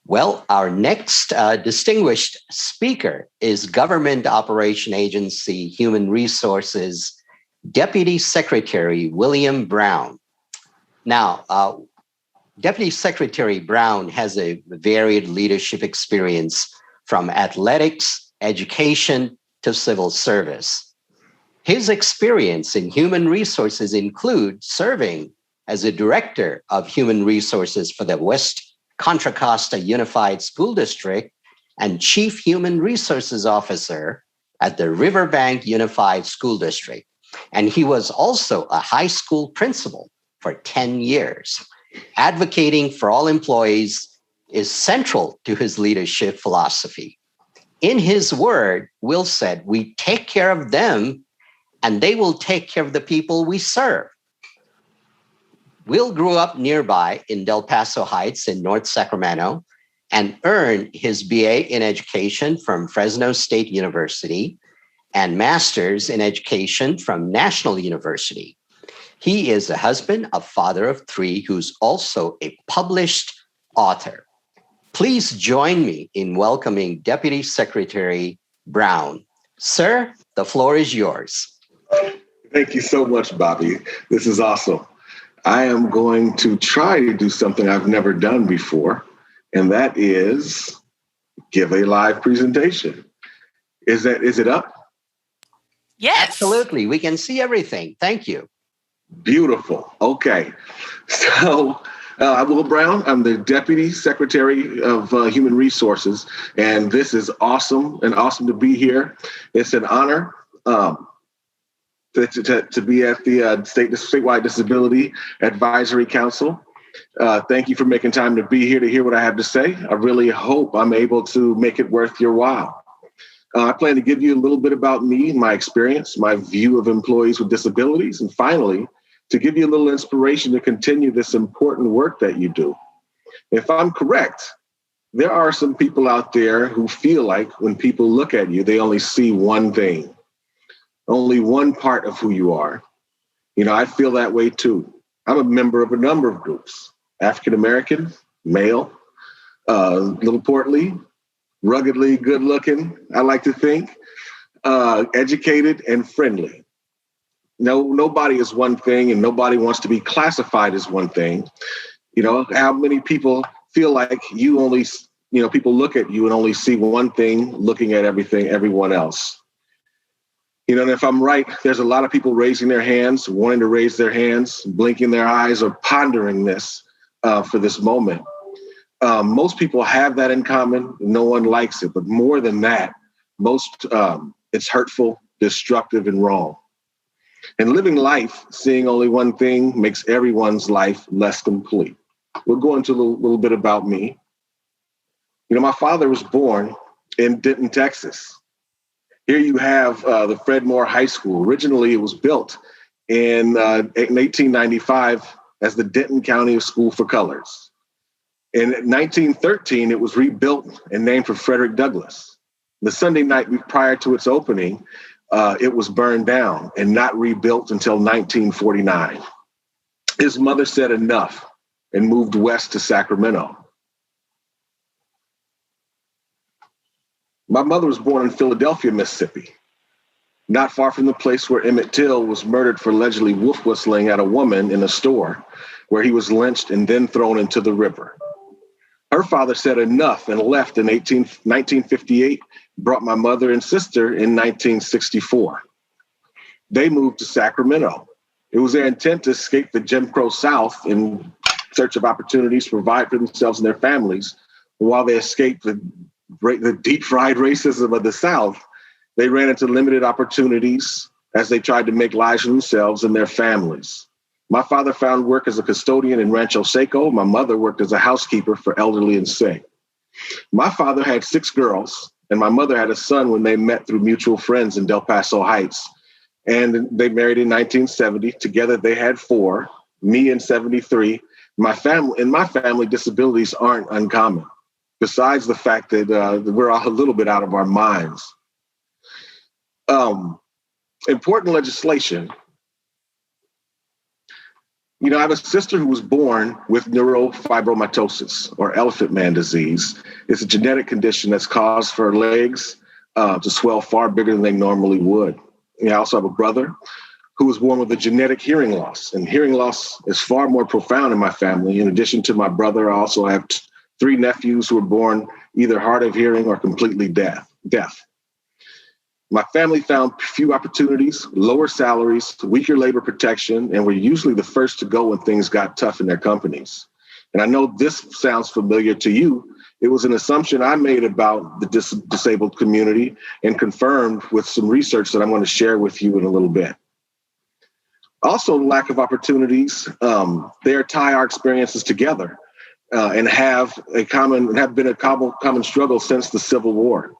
Well, our next distinguished speaker is Government Operation Agency Human Resources Deputy Secretary William Brown. Now, Deputy Secretary Brown has a varied leadership experience from athletics, education, to civil service. His experience in human resources include serving as a director of human resources for the Contra Costa Unified School District and chief human resources officer at the Riverbank Unified School District. And he was also a high school principal for 10 years. Advocating for all employees is central to his leadership philosophy. In his word, Will said, we take care of them and they will take care of the people we serve. Will grew up nearby in Del Paso Heights in North Sacramento and earned his BA in education from Fresno State University and master's in education from National University. He is a husband, a father of three, who's also a published author. Please join me in welcoming Deputy Secretary Brown. Sir, the floor is yours. Thank you so much, Bobby. This is awesome. I am going to try to do something I've never done before, and that is give a live presentation. Is it up? Yes. Absolutely. We can see everything. Thank you. Beautiful. Okay. So I'm Will Brown. I'm the Deputy Secretary of Human Resources, and this is awesome to be here. It's an honor to be at the Statewide Disability Advisory Council. Thank you for making time to be here to hear what I have to say. I really hope I'm able to make it worth your while. I plan to give you a little bit about me, my experience, my view of employees with disabilities, and finally, to give you a little inspiration to continue this important work that you do. If I'm correct, there are some people out there who feel like when people look at you, they only see one thing, only one part of who you are. You know, I feel that way too. I'm a member of a number of groups: African-American, male, little portly, ruggedly good looking, I like to think, educated and friendly. No, nobody is one thing and nobody wants to be classified as one thing. You know, how many people feel like people look at you and only see one thing, looking at everyone else. You know, and if I'm right, there's a lot of people raising their hands, wanting to raise their hands, blinking their eyes, or pondering this for this moment. Most people have that in common. No one likes it. But more than that, it's hurtful, destructive, and wrong. And living life, seeing only one thing, makes everyone's life less complete. We'll go into a little bit about me. You know, my father was born in Denton, Texas. Here you have the Fred Moore High School. Originally, it was built in 1895 as the Denton County School for Colors. In 1913, it was rebuilt and named for Frederick Douglass. The Sunday night prior to its opening, it was burned down and not rebuilt until 1949. His mother said enough and moved west to Sacramento. My mother was born in Philadelphia, Mississippi, not far from the place where Emmett Till was murdered for allegedly wolf whistling at a woman in a store, where he was lynched and then thrown into the river. Her father said enough and left in 1958, brought my mother and sister in 1964. They moved to Sacramento. It was their intent to escape the Jim Crow South in search of opportunities to provide for themselves and their families. While they escaped the deep fried racism of the South, they ran into limited opportunities as they tried to make lives for themselves and their families. My father found work as a custodian in Rancho Seco. My mother worked as a housekeeper for elderly and sick. My father had 6 girls, and my mother had a son when they met through mutual friends in Del Paso Heights. And they married in 1970. Together, they had 4, me in 73. In my family, disabilities aren't uncommon, besides the fact that we're all a little bit out of our minds. Important legislation. I have a sister who was born with neurofibromatosis, or elephant man disease. It's a genetic condition that's caused for legs to swell far bigger than they normally would. I also have a brother who was born with a genetic hearing loss, and hearing loss is far more profound in my family. In addition to my brother, I also have 3 nephews who were born either hard of hearing or completely deaf. My family found few opportunities, lower salaries, weaker labor protection, and were usually the first to go when things got tough in their companies. And I know this sounds familiar to you. It was an assumption I made about the disabled community and confirmed with some research that I'm going to share with you in a little bit. Also, lack of opportunities, they tie our experiences together and have been a common struggle since the Civil War.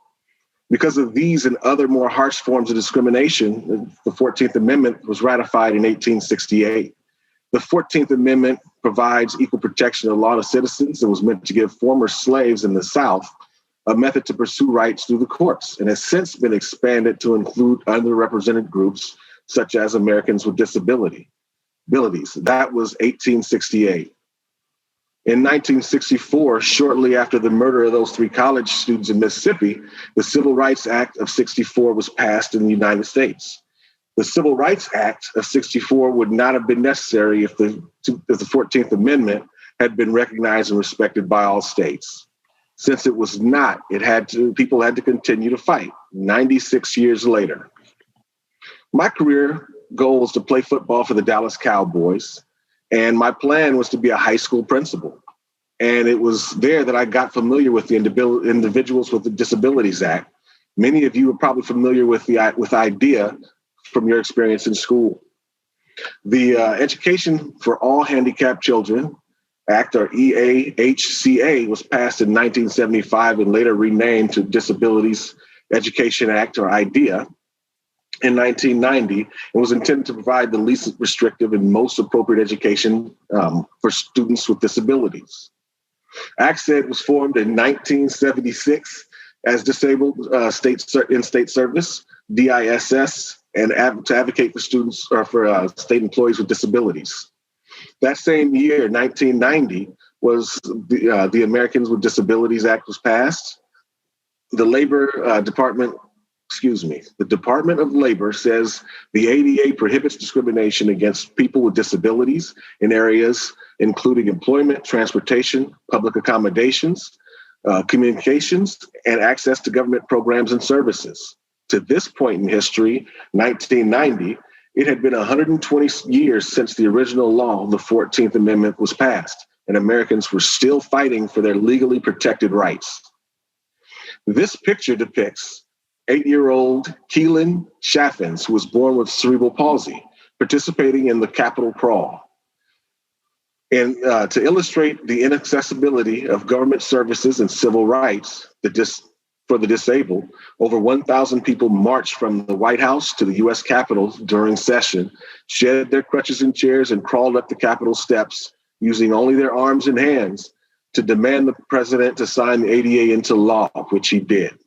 Because of these and other more harsh forms of discrimination, the 14th Amendment was ratified in 1868. The 14th Amendment provides equal protection of law to citizens and was meant to give former slaves in the South a method to pursue rights through the courts, and has since been expanded to include underrepresented groups such as Americans with disabilities. That was 1868. In 1964, shortly after the murder of those 3 college students in Mississippi, the Civil Rights Act of 64 was passed in the United States. The Civil Rights Act of 64 would not have been necessary if the 14th Amendment had been recognized and respected by all states. Since it was not, people had to continue to fight 96 years later. My career goal was to play football for the Dallas Cowboys. And my plan was to be a high school principal. And it was there that I got familiar with the Individuals with the Disabilities Act. Many of you are probably familiar with IDEA from your experience in school. The Education for All Handicapped Children Act, or EAHCA, was passed in 1975 and later renamed to Disabilities Education Act, or IDEA, in 1990, and was intended to provide the least restrictive and most appropriate education for students with disabilities. ACSED was formed in 1976 as Disabled in State Service, DISS, and to advocate for students or for state employees with disabilities. That same year, 1990, was the Americans with Disabilities Act was passed. The The Department of Labor says the ADA prohibits discrimination against people with disabilities in areas including employment, transportation, public accommodations, communications, and access to government programs and services. To this point in history, 1990, it had been 120 years since the original law, the 14th Amendment, was passed, and Americans were still fighting for their legally protected rights. This picture depicts 8-year-old Keelan Chaffins, who was born with cerebral palsy, participating in the Capitol crawl. And to illustrate the inaccessibility of government services and civil rights for the disabled, over 1,000 people marched from the White House to the U.S. Capitol during session, shed their crutches and chairs, and crawled up the Capitol steps using only their arms and hands to demand the president to sign the ADA into law, which he did.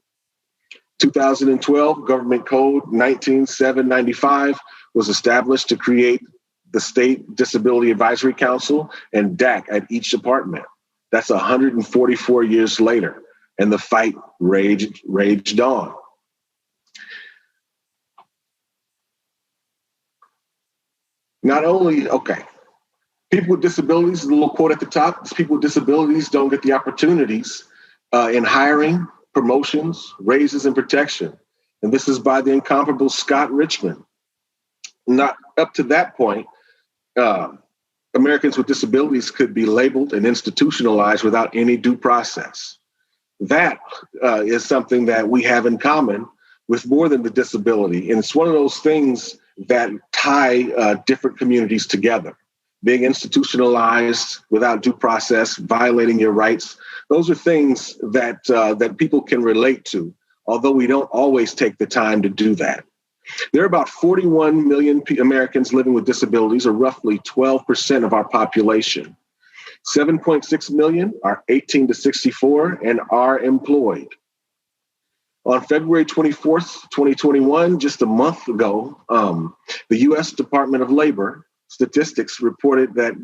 2012, Government Code 19795 was established to create the State Disability Advisory Council and DAC at each department. That's 144 years later, and the fight raged on. People with disabilities, the little quote at the top, people with disabilities don't get the opportunities in hiring, promotions, raises, and protection. And this is by the incomparable Scott Richmond. Not up to that point, Americans with disabilities could be labeled and institutionalized without any due process. That is something that we have in common with more than the disability. And it's one of those things that tie different communities together. Being institutionalized without due process, violating your rights, those are things that people can relate to, although we don't always take the time to do that. There are about 41 million Americans living with disabilities, or roughly 12% of our population. 7.6 million are 18 to 64 and are employed. On February 24th, 2021, just a month ago, the U.S. Department of Labor statistics reported that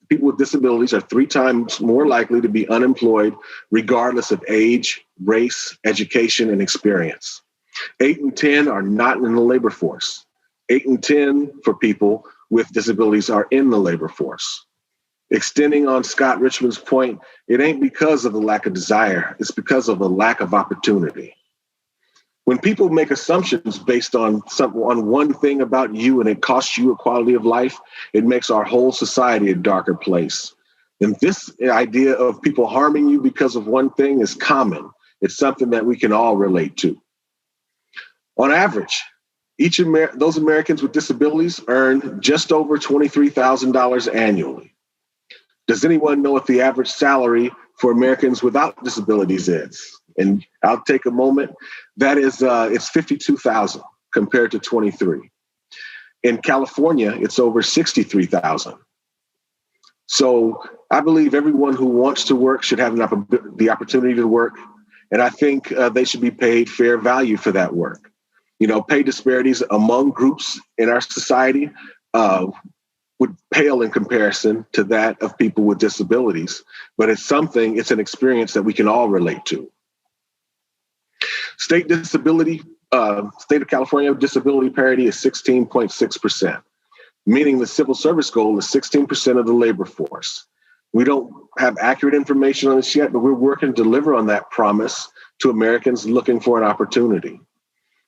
people with disabilities are 3 times more likely to be unemployed, regardless of age, race, education, and experience. 8 in 10 are not in the labor force. 8 in 10 for people with disabilities are in the labor force. Extending on Scott Richmond's point, it ain't because of the lack of desire, it's because of a lack of opportunity. When people make assumptions based on one thing about you and it costs you a quality of life, it makes our whole society a darker place. And this idea of people harming you because of one thing is common. It's something that we can all relate to. On average, those Americans with disabilities earn just over $23,000 annually. Does anyone know what the average salary for Americans without disabilities is? And I'll take a moment. That is, it's $52,000 compared to 23. In California, it's over $63,000. So I believe everyone who wants to work should have the opportunity to work. And I think they should be paid fair value for that work. You know, pay disparities among groups in our society would pale in comparison to that of people with disabilities, but it's an experience that we can all relate to. State of California disability parity is 16.6%, meaning the civil service goal is 16% of the labor force. We don't have accurate information on this yet, but we're working to deliver on that promise to Americans looking for an opportunity.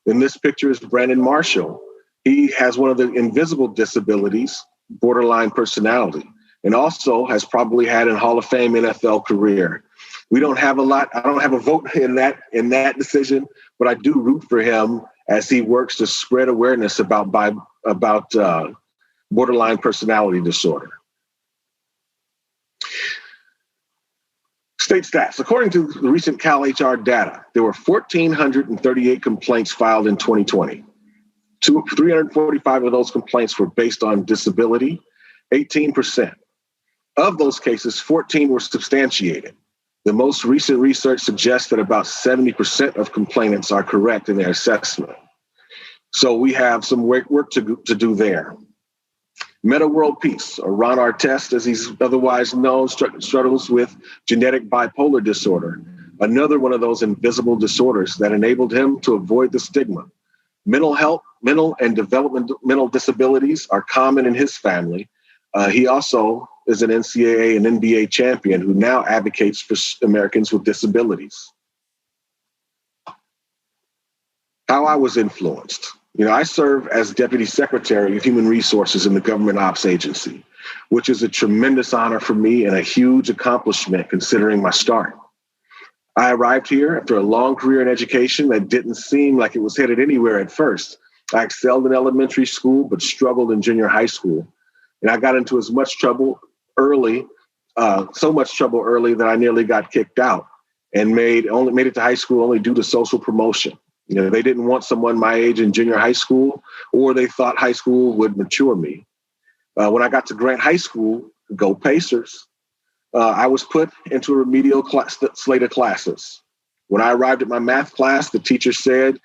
In this picture is Brandon Marshall. He has one of the invisible disabilities, borderline personality, and also has probably had a Hall of Fame NFL career. We don't have a lot. I don't have a vote in that decision, but I do root for him as he works to spread awareness about borderline personality disorder. State stats. According to the recent CalHR data, there were 1,438 complaints filed in 2020. 345 of those complaints were based on disability, 18%. Of those cases, 14 were substantiated. The most recent research suggests that about 70% of complainants are correct in their assessment. So we have some work to do there. Meta World Peace, or Ron Artest, as he's otherwise known, struggles with genetic bipolar disorder, another one of those invisible disorders that enabled him to avoid the stigma. Mental and developmental disabilities are common in his family. He also is an NCAA and NBA champion who now advocates for Americans with disabilities. How I was influenced. You know, I serve as Deputy Secretary of Human Resources in the Government Ops Agency, which is a tremendous honor for me and a huge accomplishment considering my start. I arrived here after a long career in education that didn't seem like it was headed anywhere at first. I excelled in elementary school, but struggled in junior high school. And I got into so much trouble early that I nearly got kicked out and made it to high school only due to social promotion. You know, they didn't want someone my age in junior high school, or they thought high school would mature me. When I got to Grant High School, go Pacers, I was put into a remedial slate of classes. When I arrived at my math class, the teacher said,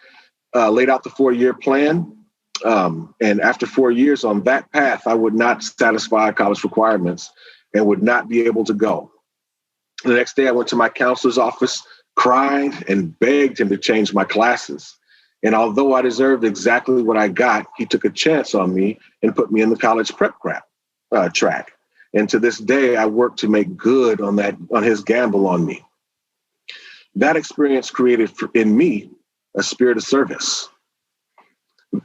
laid out the 4-year plan. And after 4 years on that path, I would not satisfy college requirements and would not be able to go. The next day, I went to my counselor's office, cried, and begged him to change my classes. And although I deserved exactly what I got, he took a chance on me and put me in the college prep track. And to this day, I work to make good on his gamble on me. That experience created in me a spirit of service,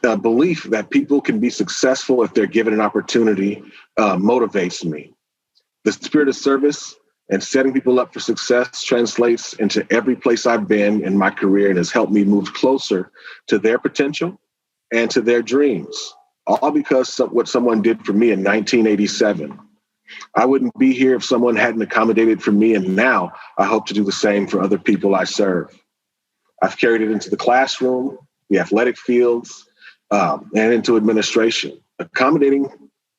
a belief that people can be successful if they're given an opportunity motivates me. The spirit of service and setting people up for success translates into every place I've been in my career and has helped me move closer to their potential and to their dreams, all because of what someone did for me in 1987. I wouldn't be here if someone hadn't accommodated for me, and now I hope to do the same for other people I serve. I've carried it into the classroom, the athletic fields, and into administration, accommodating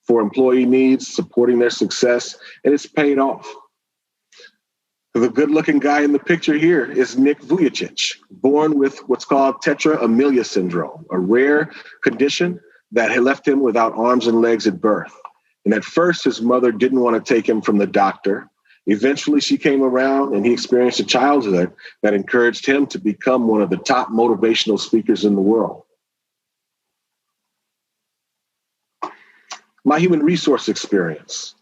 for employee needs, supporting their success, and it's paid off. The good-looking guy in the picture here is Nick Vujicic, born with what's called tetraamelia syndrome, a rare condition that had left him without arms and legs at birth. And at first, his mother didn't want to take him from the doctor. Eventually, she came around and he experienced a childhood that encouraged him to become one of the top motivational speakers in the world. My human resource experience.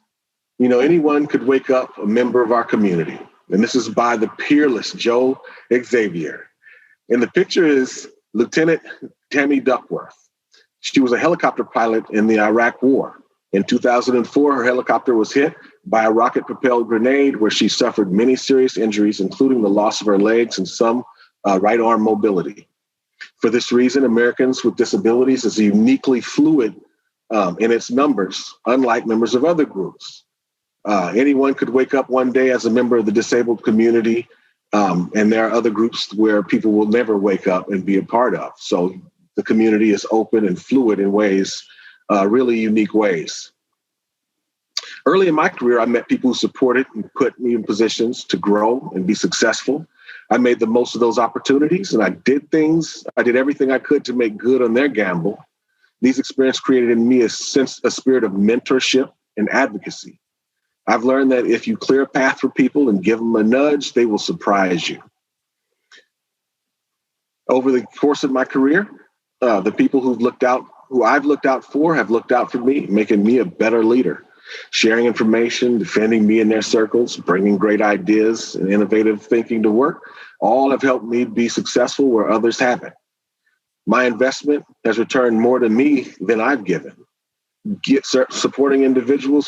Anyone could wake up a member of our community. And this is by the peerless Joe Xavier. And the picture is Lieutenant Tammy Duckworth. She was a helicopter pilot in the Iraq War. In 2004, her helicopter was hit by a rocket-propelled grenade where she suffered many serious injuries, including the loss of her legs and some right arm mobility. For this reason, Americans with disabilities is uniquely fluid in its numbers, unlike members of other groups. Anyone could wake up one day as a member of the disabled community, and there are other groups where people will never wake up and be a part of. So the community is open and fluid in ways, really unique ways. Early in my career, I met people who supported and put me in positions to grow and be successful. I made the most of those opportunities, and I did everything I could to make good on their gamble. These experiences created in me a spirit of mentorship and advocacy. I've learned that if you clear a path for people and give them a nudge, they will surprise you. Over the course of my career, the people who I've looked out for have looked out for me, making me a better leader, sharing information, defending me in their circles, bringing great ideas and innovative thinking to work. All have helped me be successful where others haven't. My investment has returned more to me than I've given. Supporting individual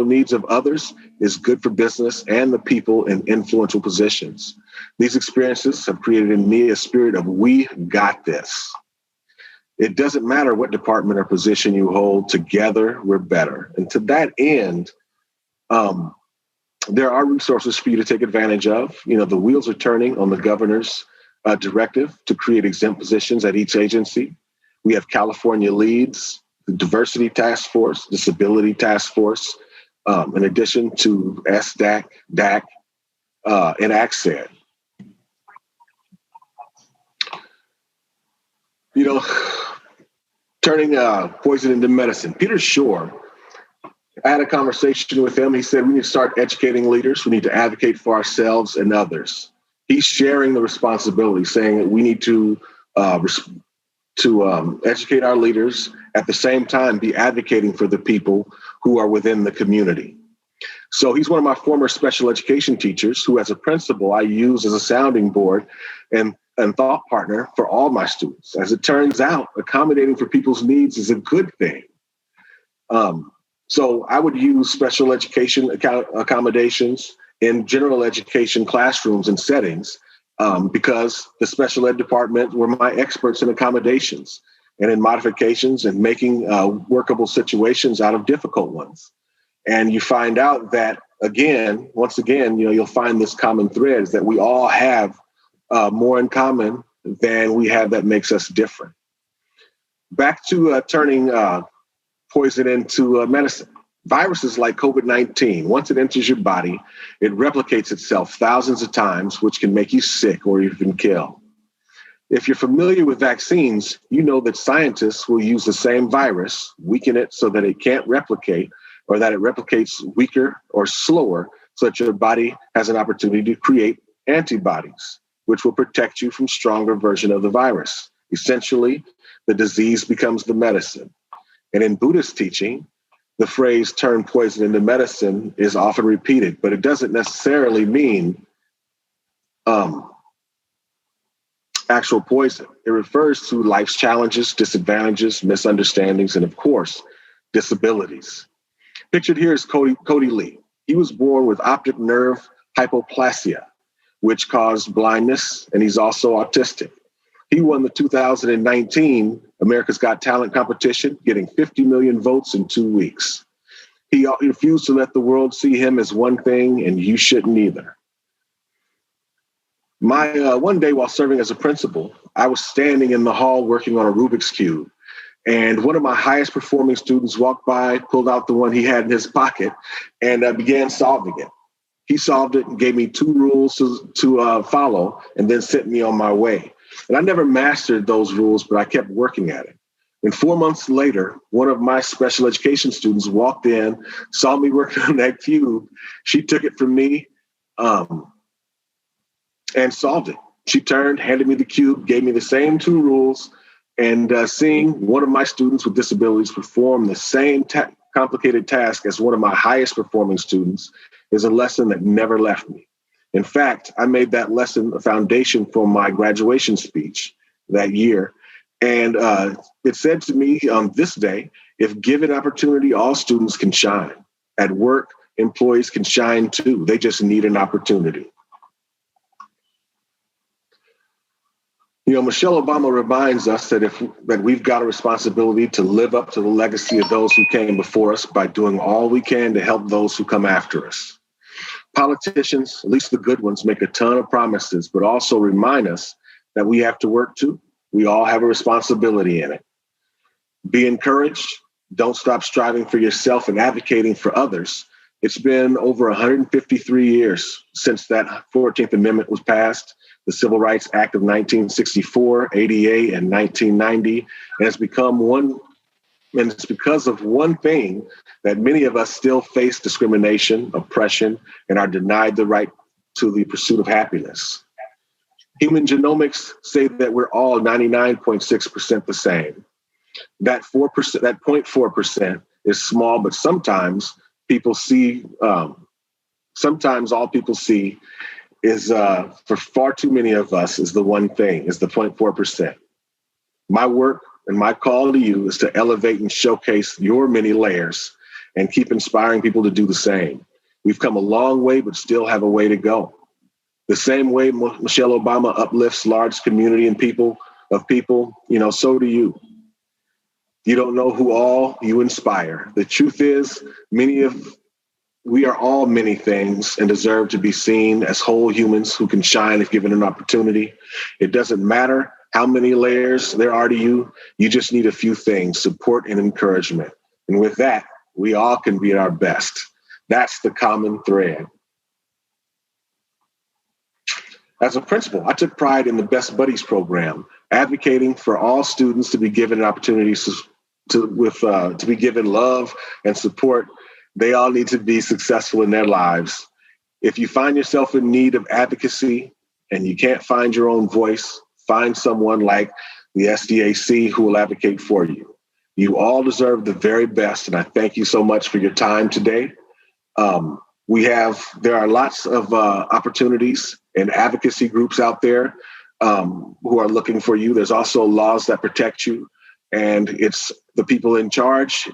needs of others is good for business and the people in influential positions. These experiences have created in me a spirit of we got this. It doesn't matter what department or position you hold, together we're better. And to that end, there are resources for you to take advantage of. The wheels are turning on the governor's directive to create exempt positions at each agency. We have California leads, the Diversity Task Force, Disability Task Force, in addition to SDAC, DAC, and ACSED. Turning poison into medicine. Peter Shore, I had a conversation with him. He said, we need to start educating leaders. We need to advocate for ourselves and others. He's sharing the responsibility, saying that we need to educate our leaders, at the same time be advocating for the people who are within the community. So he's one of my former special education teachers who, as a principal, I use as a sounding board and thought partner for all my students. As it turns out, accommodating for people's needs is a good thing. So I would use special education accommodations in general education classrooms and settings because the special ed department were my experts in accommodations and in modifications and making workable situations out of difficult ones. And you find out that, once again, you'll find this common thread is that we all have more in common than we have that makes us different. Back to turning poison into medicine. Viruses like COVID-19, once it enters your body, it replicates itself thousands of times, which can make you sick or even kill. If you're familiar with vaccines, you know that scientists will use the same virus, weaken it so that it can't replicate, or that it replicates weaker or slower, so that your body has an opportunity to create antibodies, which will protect you from stronger version of the virus. Essentially, the disease becomes the medicine. And in Buddhist teaching, the phrase turn poison into medicine is often repeated, but it doesn't necessarily mean actual poison. It refers to life's challenges, disadvantages, misunderstandings, and of course, disabilities. Pictured here is Cody Lee. He was born with optic nerve hypoplasia, which caused blindness, and he's also autistic. He won the 2019 America's Got Talent competition, getting 50 million votes in 2 weeks. He refused to let the world see him as one thing, and you shouldn't either. One day while serving as a principal, I was standing in the hall working on a Rubik's Cube, and one of my highest performing students walked by, pulled out the one he had in his pocket, and began solving it. He solved it and gave me 2 rules to follow, and then sent me on my way. And I never mastered those rules, but I kept working at it. And 4 months later, one of my special education students walked in, saw me working on that cube. She took it from me and solved it. She turned, handed me the cube, gave me the same 2 rules, and seeing one of my students with disabilities perform the same complicated task as one of my highest performing students is a lesson that never left me. In fact, I made that lesson a foundation for my graduation speech that year. And it said to me on this day, if given opportunity, all students can shine. At work, employees can shine too. They just need an opportunity. Michelle Obama reminds us that we've got a responsibility to live up to the legacy of those who came before us by doing all we can to help those who come after us. Politicians, at least the good ones, make a ton of promises, but also remind us that we have to work too. We all have a responsibility in it. Be encouraged. Don't stop striving for yourself and advocating for others. It's been over 153 years since that 14th Amendment was passed, the Civil Rights Act of 1964, ADA, and 1990. And it's because of one thing that many of us still face discrimination, oppression, and are denied the right to the pursuit of happiness. Human genomics say that we're all 99.6% the same. That 4%, that 0.4% is small, but sometimes sometimes all people see is, for far too many of us, is the one thing, is the 0.4%. My work and my call to you is to elevate and showcase your many layers and keep inspiring people to do the same. We've come a long way, but still have a way to go. The same way Michelle Obama uplifts large community and people, so do you. You don't know who all you inspire. The truth is, we are all many things and deserve to be seen as whole humans who can shine if given an opportunity. It doesn't matter how many layers there are to you. You just need a few things: support and encouragement. And with that, we all can be at our best. That's the common thread. As a principal, I took pride in the Best Buddies program, advocating for all students to be given opportunities to be given love and support. They all need to be successful in their lives. If you find yourself in need of advocacy and you can't find your own voice, find someone like the SDAC who will advocate for you. You all deserve the very best, and I thank you so much for your time today. There are lots of opportunities and advocacy groups out there who are looking for you. There's also laws that protect you, and it's the people in charge.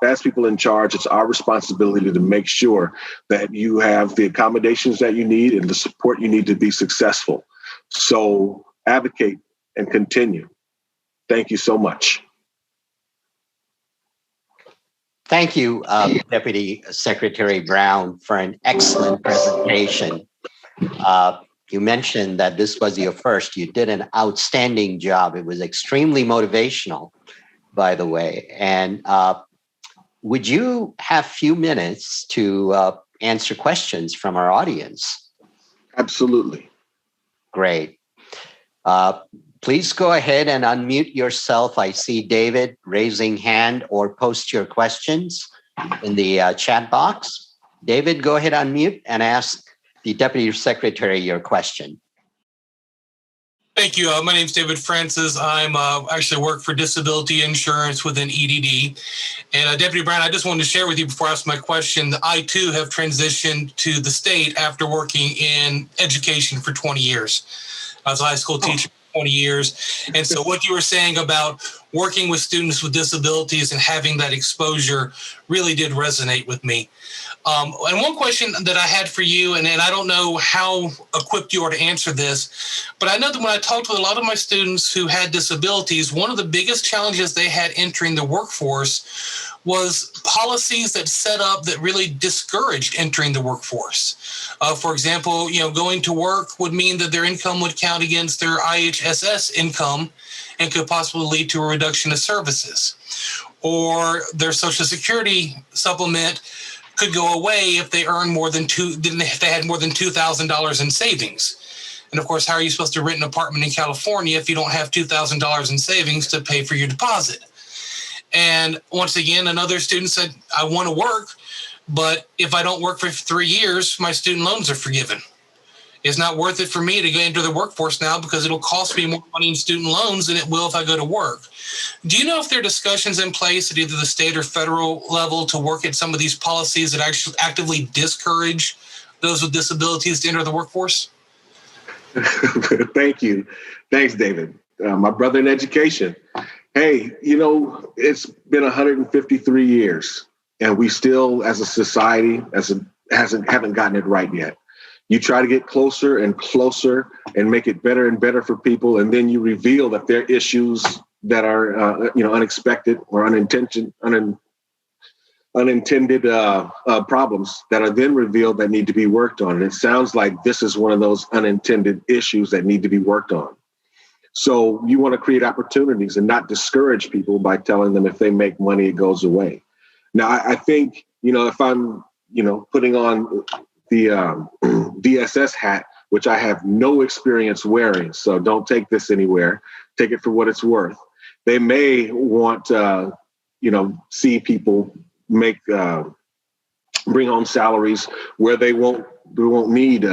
As people in charge, it's our responsibility to make sure that you have the accommodations that you need and the support you need to be successful. So advocate and continue. Thank you so much. Thank you, Deputy Secretary Brown, for an excellent presentation. You mentioned that this was your first. You did an outstanding job. It was extremely motivational, by the way. And would you have a few minutes to answer questions from our audience? Absolutely. Great. Please go ahead and unmute yourself. I see David raising hand, or post your questions in the chat box. David, go ahead, unmute and ask the Deputy Secretary your question. Thank you. My name is David Francis. I'm actually work for disability insurance within EDD. And Deputy Brown, I just wanted to share with you before I ask my question, that I too have transitioned to the state after working in education for 20 years. I was a high school teacher. 20 years. And so what you were saying about working with students with disabilities and having that exposure really did resonate with me. And one question that I had for you, and I don't know how equipped you are to answer this, but I know that when I talked with a lot of my students who had disabilities, one of the biggest challenges they had entering the workforce was policies that set up that really discouraged entering the workforce. For example, going to work would mean that their income would count against their IHSS income and could possibly lead to a reduction of services. Or their Social Security supplement could go away if they earn if they had more than $2,000 in savings. And of course, how are you supposed to rent an apartment in California if you don't have $2,000 in savings to pay for your deposit? And once again, another student said, I want to work, but if I don't work for 3 years, my student loans are forgiven. It's not worth it for me to go into the workforce now because it'll cost me more money in student loans than it will if I go to work. Do you know if there are discussions in place at either the state or federal level to work at some of these policies that actually actively discourage those with disabilities to enter the workforce? Thank you. Thanks, David. My brother in education. Hey, it's been 153 years and we still, as a society, haven't gotten it right yet. You try to get closer and closer and make it better and better for people. And then you reveal that there are issues that are, unexpected or unintended problems that are then revealed that need to be worked on. And it sounds like this is one of those unintended issues that need to be worked on. So you want to create opportunities and not discourage people by telling them if they make money, it goes away. Now, I think, if I'm, putting on the DSS hat, which I have no experience wearing, so don't take this anywhere, take it for what it's worth. They may want to, see people bring home salaries where they won't need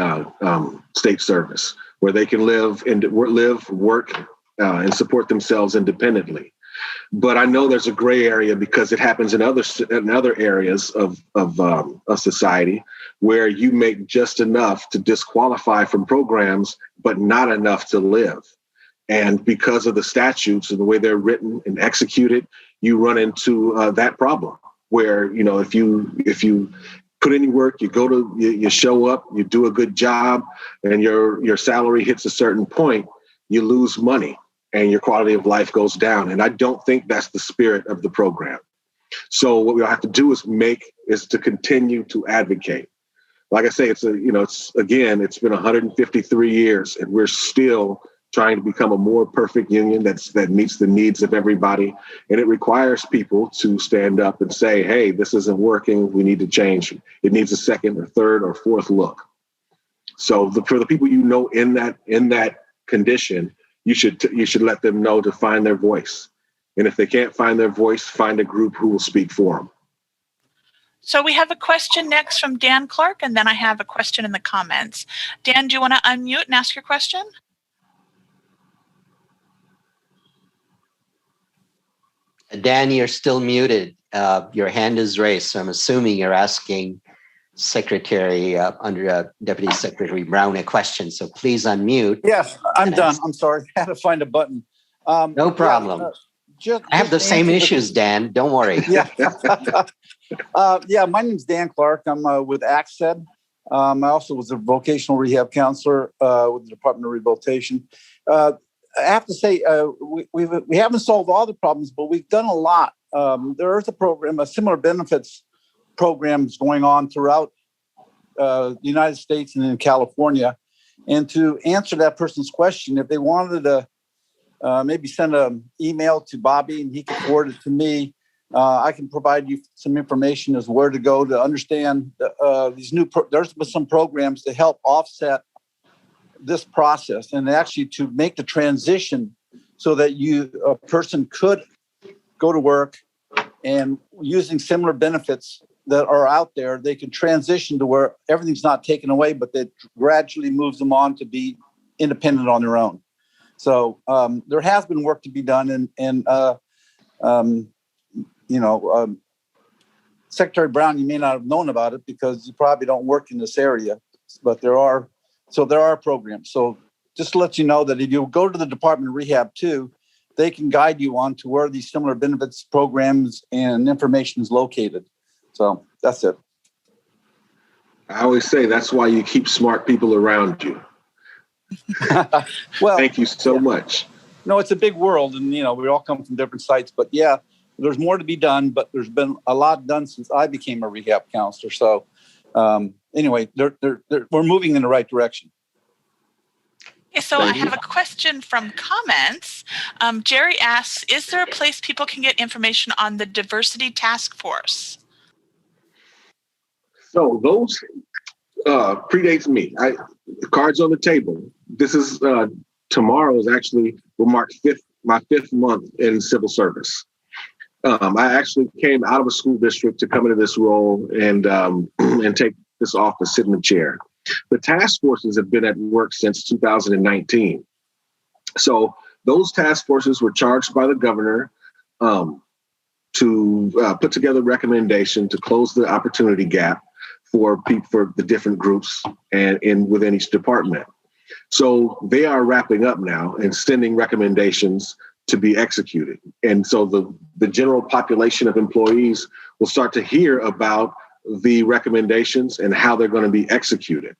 state service, where they can live, work, and support themselves independently. But I know there's a gray area because it happens in other areas of society where you make just enough to disqualify from programs, but not enough to live. And because of the statutes and the way they're written and executed, you run into that problem where, if you put any work, you show up, you do a good job, and your salary hits a certain point, you lose money and your quality of life goes down. And I don't think that's the spirit of the program. So what we'll have to do is to continue to advocate. Like I say, it's been 153 years and we're still trying to become a more perfect union that meets the needs of everybody. And it requires people to stand up and say, hey, this isn't working. We need to change. It needs a second or third or fourth look. So for the people in that condition, you should let them know to find their voice. And if they can't find their voice, find a group who will speak for them. So we have a question next from Dan Clark, and then I have a question in the comments. Dan, do you want to unmute and ask your question? Dan, you're still muted. Your hand is raised, so I'm assuming you're asking Secretary under Deputy Secretary Brown a question. So please unmute. Yes, I'm done. I'm sorry. I had to find a button. No problem. I have the same issues, Dan. Don't worry. Yeah. My name's Dan Clark. I'm with ACSED. I also was a vocational rehab counselor with the Department of Rehabilitation. I have to say, we haven't solved all the problems, but we've done a lot. There is a similar benefits programs going on throughout the United States and in California. And to answer that person's question, if they wanted to maybe send an email to Bobby and he can forward it to me, I can provide you some information as where to go to understand these there's been some programs to help offset this process and actually to make the transition so that a person could go to work and using similar benefits that are out there, they can transition to where everything's not taken away, but that gradually moves them on to be independent on their own. So there has been work to be done, and Secretary Brown, you may not have known about it because you probably don't work in this area, but there are programs. So just to let you know that if you go to the Department of Rehab too, they can guide you on to where these similar benefits programs and information is located. So that's it. I always say that's why you keep smart people around you. Well, thank you so much. No, it's a big world, and we all come from different sites. But yeah, there's more to be done. But there's been a lot done since I became a rehab counselor. So anyway, we're moving in the right direction. Okay, so I have a question from comments. Jerry asks, is there a place people can get information on the diversity task force? So those predates me. The cards on the table. This is tomorrow is actually will mark my fifth month in civil service. I actually came out of a school district to come into this role and take this office, sit in the chair. The task forces have been at work since 2019. So those task forces were charged by the governor to put together a recommendation to close the opportunity gap for the different groups and within each department. So they are wrapping up now and sending recommendations to be executed. And so the general population of employees will start to hear about the recommendations and how they're going to be executed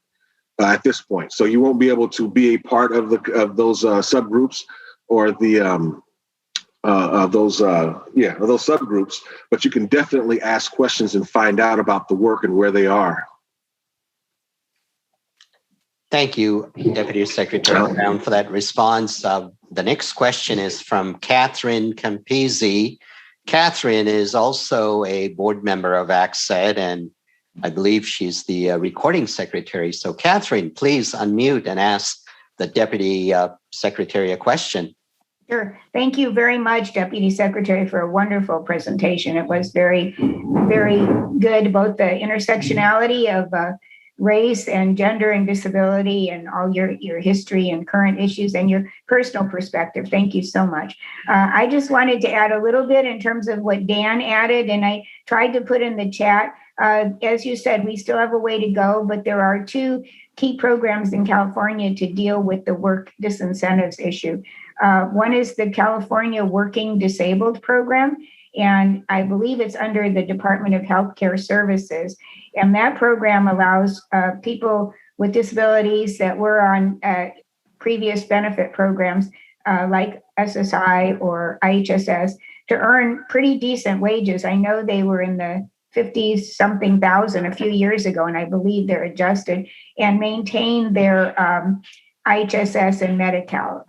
at this point. So you won't be able to be a part of those subgroups or those subgroups, but you can definitely ask questions and find out about the work and where they are. Thank you, Deputy Secretary Brown, for that response. The next question is from Catherine Campisi. Catherine is also a board member of ACSED, and I believe she's the recording secretary. So Catherine, please unmute and ask the Deputy Secretary a question. Sure. Thank you very much, Deputy Secretary, for a wonderful presentation. It was very, very good, both the intersectionality of race and gender and disability and all your history and current issues and your personal perspective. Thank you so much. I just wanted to add a little bit in terms of what Dan added, and I tried to put in the chat. As you said, we still have a way to go, but there are two key programs in California to deal with the work disincentives issue. One is the California Working Disabled Program, and I believe it's under the Department of Healthcare Services. And that program allows people with disabilities that were on previous benefit programs like SSI or IHSS to earn pretty decent wages. I know they were in the 50-something thousand a few years ago, and I believe they're adjusted and maintain their IHSS and Medi-Cal.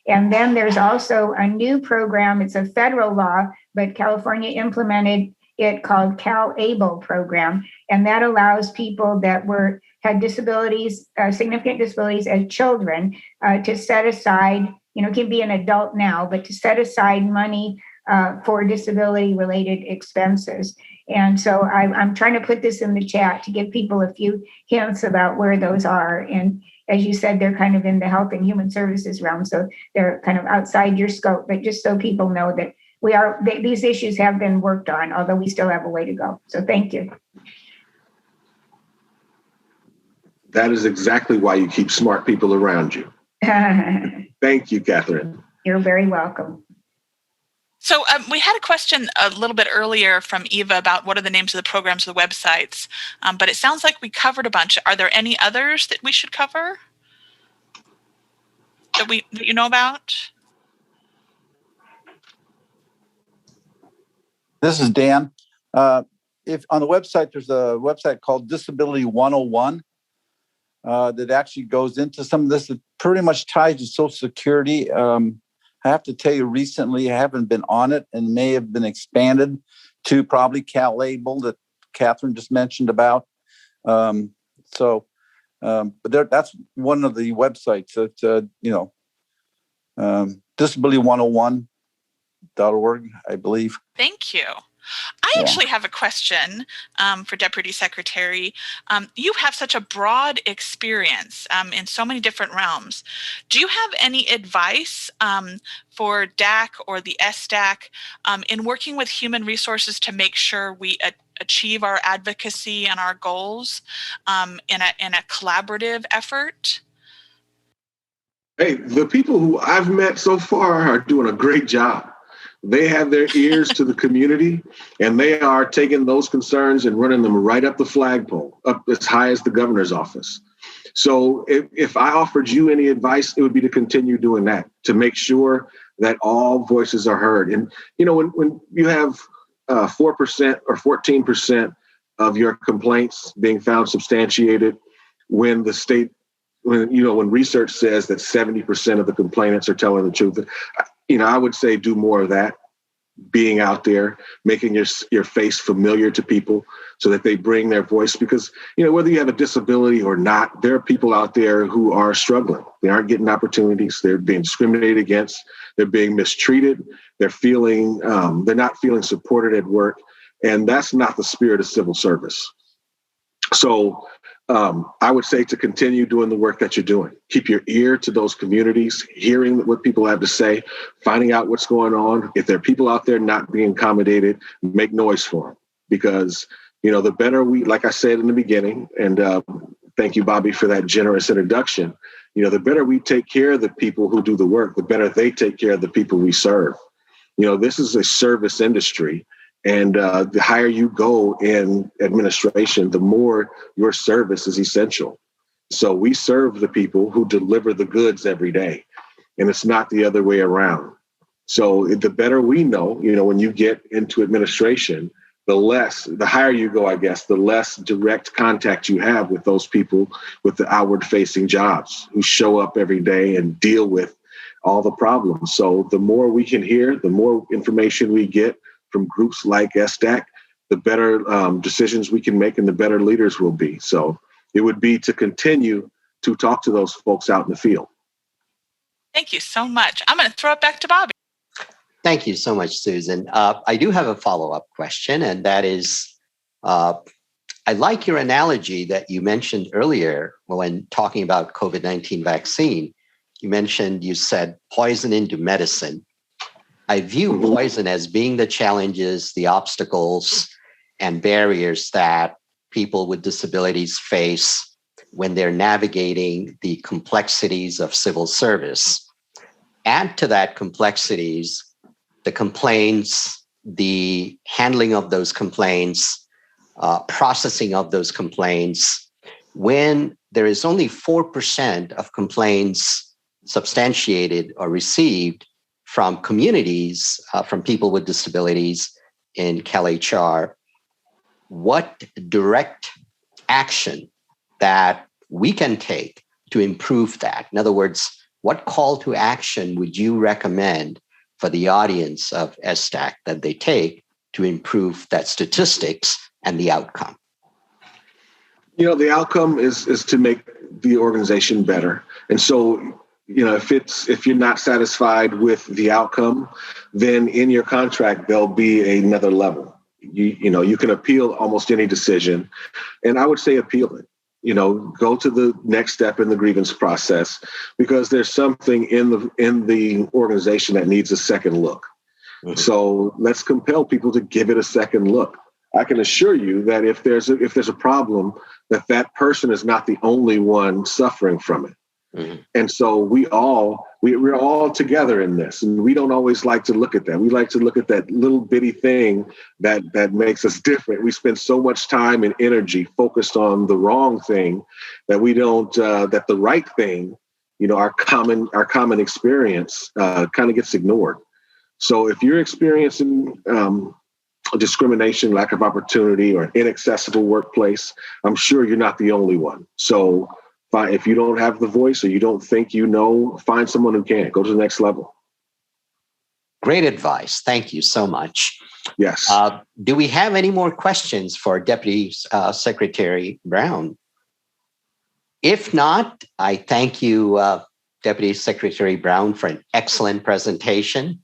And then there's also a new program. It's a federal law, but California implemented it called Cal-Able program. And that allows people that had disabilities, significant disabilities as children to set aside, can be an adult now, but to set aside money for disability related expenses. And so I'm trying to put this in the chat to give people a few hints about where those are. And as you said, they're kind of in the health and human services realm. So they're kind of outside your scope, but just so people know that these issues have been worked on, although we still have a way to go. So thank you. That is exactly why you keep smart people around you. Thank you, Catherine. You're very welcome. So we had a question a little bit earlier from Eva about what are the names of the programs or the websites, but it sounds like we covered a bunch. Are there any others that we should cover that you know about? This is Dan. If on the website, there's a website called Disability 101 that actually goes into some of this. It pretty much ties to Social Security. I have to tell you, recently I haven't been on it and may have been expanded to probably Cal-Able that Catherine just mentioned about. But that's one of the websites that, disability101.org, I believe. Thank you. I actually have a question for Deputy Secretary. You have such a broad experience in so many different realms. Do you have any advice for DAC or the SDAC in working with human resources to make sure we achieve our advocacy and our goals in a collaborative effort? Hey, the people who I've met so far are doing a great job. They have their ears to the community, and they are taking those concerns and running them right up the flagpole, up as high as the governor's office. So if I offered you any advice, it would be to continue doing that, to make sure that all voices are heard. And, when you have 4% or 14% of your complaints being found substantiated, when the state, when research says that 70% of the complainants are telling the truth, I would say do more of that. being out there, making your face familiar to people so that they bring their voice. Because, whether you have a disability or not, there are people out there who are struggling. They aren't getting opportunities. They're being discriminated against. They're being mistreated. They're not feeling supported at work. And that's not the spirit of civil service. So I would say to continue doing the work that you're doing. Keep your ear to those communities, hearing what people have to say, finding out what's going on. If there are people out there not being accommodated, make noise for them. Because, the better like I said in the beginning, and thank you, Bobby, for that generous introduction, the better we take care of the people who do the work, the better they take care of the people we serve. This is a service industry. And the higher you go in administration, the more your service is essential. So we serve the people who deliver the goods every day, and it's not the other way around. So the better we know, when you get into administration, the higher you go, I guess, the less direct contact you have with those people with the outward facing jobs who show up every day and deal with all the problems. So the more we can hear, the more information we get from groups like SDAC, the better decisions we can make and the better leaders we'll be. So it would be to continue to talk to those folks out in the field. Thank you so much. I'm going to throw it back to Bobby. Thank you so much, Susan. I do have a follow-up question, and that is, I like your analogy that you mentioned earlier when talking about COVID-19 vaccine. You said poison into medicine. I view poison as being the challenges, the obstacles, and barriers that people with disabilities face when they're navigating the complexities of civil service. Add to that complexities, the complaints, the handling of those complaints, processing of those complaints. When there is only 4% of complaints substantiated or received from communities, from people with disabilities in CalHR, what direct action that we can take to improve that? In other words, what call to action would you recommend for the audience of SDAC that they take to improve that statistics and the outcome? The outcome is to make the organization better. And so, if you're not satisfied with the outcome, then in your contract, there'll be another level. You can appeal almost any decision. And I would say appeal it. Go to the next step in the grievance process, because there's something in the organization that needs a second look. Mm-hmm. So let's compel people to give it a second look. I can assure you that if there's a problem, that person is not the only one suffering from it. Mm-hmm. And so we're all together in this, and we don't always like to look at that. We like to look at that little bitty thing that makes us different. We spend so much time and energy focused on the wrong thing that we don't that the right thing, our common experience kind of gets ignored. So if you're experiencing discrimination, lack of opportunity, or an inaccessible workplace, I'm sure you're not the only one. So if you don't have the voice or you don't think find someone who can. Go to the next level. Great advice. Thank you so much. Yes. Do we have any more questions for Deputy Secretary Brown? If not, I thank you, Deputy Secretary Brown, for an excellent presentation.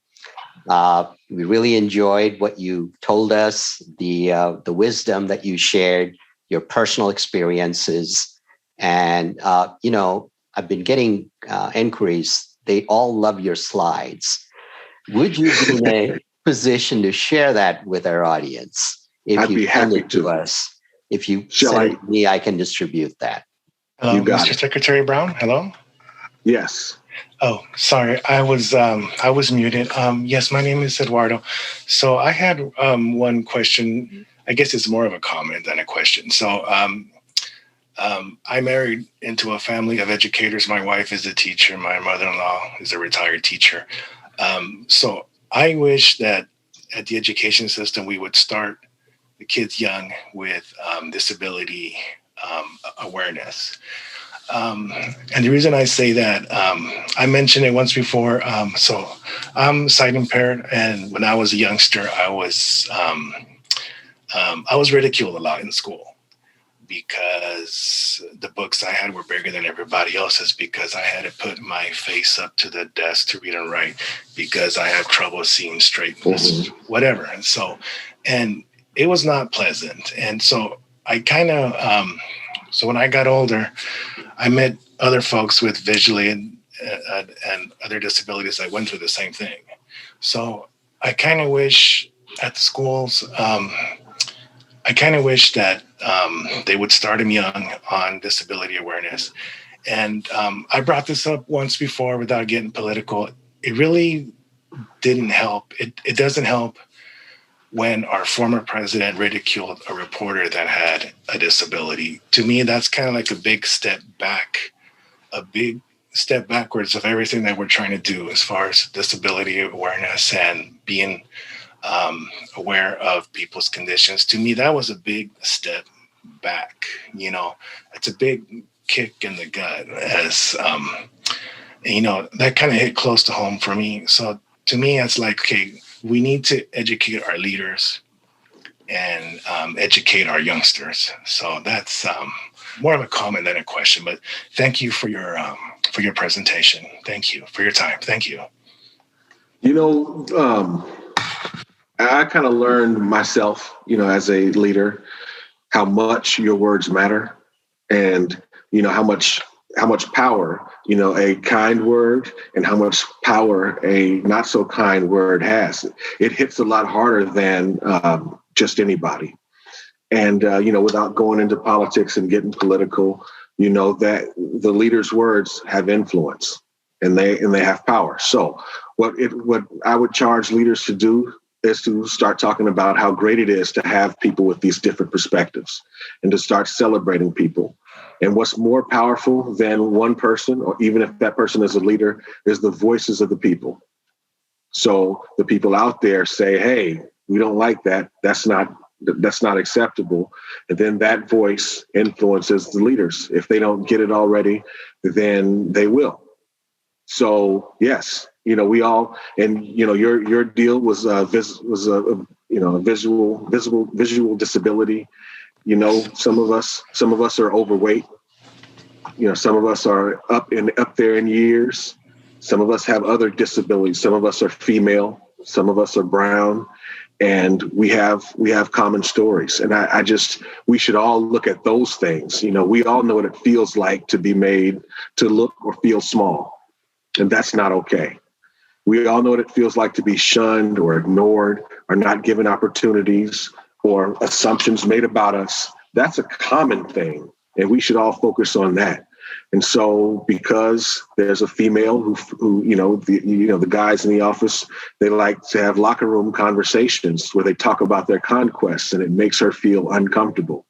We really enjoyed what you told us, the wisdom that you shared, your personal experiences. And, I've been getting inquiries. They all love your slides. Would you be in a position to share that with our audience? I'd be happy to. Us. If you send it to me, I can distribute that. Hello, Mr. Secretary Brown. Hello? Yes. Oh, sorry. I was muted. Yes, my name is Eduardo. So I had one question. I guess it's more of a comment than a question. So I married into a family of educators. My wife is a teacher. My mother-in-law is a retired teacher. So I wish that at the education system, we would start the kids young with disability awareness. And the reason I say that, I mentioned it once before. So I'm sight impaired, and when I was a youngster, I was ridiculed a lot in school because the books I had were bigger than everybody else's, because I had to put my face up to the desk to read and write, because I had trouble seeing straight, whatever. And so, and it was not pleasant. And so I kind of, so when I got older, I met other folks with visually and other disabilities that went through the same thing. So I kind of wish at the schools, I kind of wish that they would start them young on disability awareness. And I brought this up once before without getting political. It really didn't help. It doesn't help when our former president ridiculed a reporter that had a disability. To me, that's kind of like a big step back, a big step backwards of everything that we're trying to do as far as disability awareness and being aware of people's conditions. To me, that was a big step back. You know, it's a big kick in the gut, as you know, that kind of hit close to home for me. So to me, it's like, okay, we need to educate our leaders and educate our youngsters. So that's more of a comment than a question. But thank you for your presentation. Thank you for your time. Thank you. You know, I kind of learned myself, you know, as a leader, how much your words matter, and, you know, how much power, you know, a kind word and how much power a not so kind word has. It hits a lot harder than just anybody. And, you know, without going into politics and getting political, you know, that the leader's words have influence and they have power. So what I would charge leaders to do is to start talking about how great it is to have people with these different perspectives and to start celebrating people. And what's more powerful than one person, or even if that person is a leader, is the voices of the people. So the people out there say, hey, we don't like that. That's not acceptable. And then that voice influences the leaders. If they don't get it already, then they will. So yes, you know, we all, and you know, your deal was you know, a visual disability. You know, some of us are overweight. You know, some of us are up there in years. Some of us have other disabilities. Some of us are female. Some of us are brown, and we have common stories. And we should all look at those things. You know, we all know what it feels like to be made to look or feel small, and that's not okay. We all know what it feels like to be shunned or ignored or not given opportunities or assumptions made about us. That's a common thing, and we should all focus on that. And so, because there's a female who the guys in the office, they like to have locker room conversations where they talk about their conquests, and it makes her feel uncomfortable.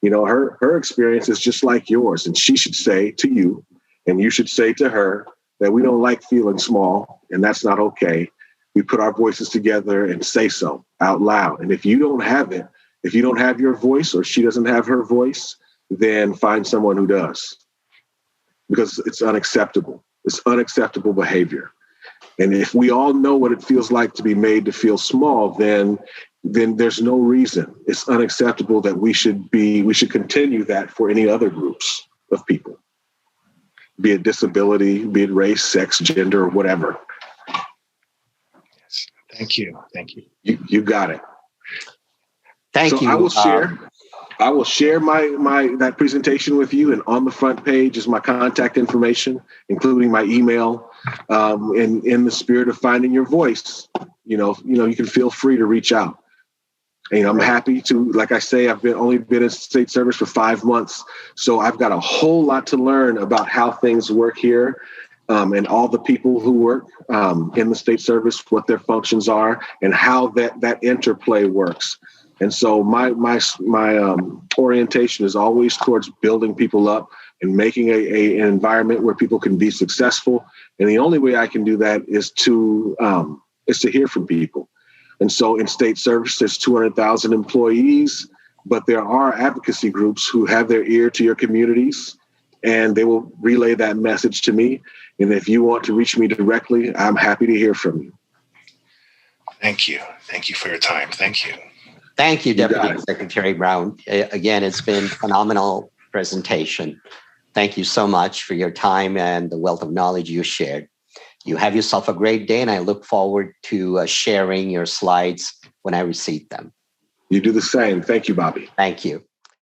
You know, her experience is just like yours, and she should say to you, and you should say to her, that we don't like feeling small, and that's not okay. We put our voices together and say so out loud. And if you don't have it, if you don't have your voice, or she doesn't have her voice, then find someone who does, because it's unacceptable. It's unacceptable behavior. And if we all know what it feels like to be made to feel small, then there's no reason. It's unacceptable that we should continue that for any other groups of people, be it disability, be it race, sex, gender, or whatever. Yes. Thank you. Thank you. You got it. Thank you. I will share my that presentation with you, and on the front page is my contact information, including my email. In the spirit of finding your voice, you can feel free to reach out. And I'm happy to, like I say, I've only been in state service for 5 months, so I've got a whole lot to learn about how things work here, and all the people who work in the state service, what their functions are, and how that interplay works. And so my orientation is always towards building people up and making an environment where people can be successful. And the only way I can do that is to hear from people. And so in state service, there's 200,000 employees, but there are advocacy groups who have their ear to your communities and they will relay that message to me. And if you want to reach me directly, I'm happy to hear from you. Thank you. Thank you for your time. Thank you. Thank you, Deputy Secretary Brown. Again, it's been a phenomenal presentation. Thank you so much for your time and the wealth of knowledge you shared. You have yourself a great day, and I look forward to sharing your slides when I receive them. You do the same. Thank you, Bobby. Thank you.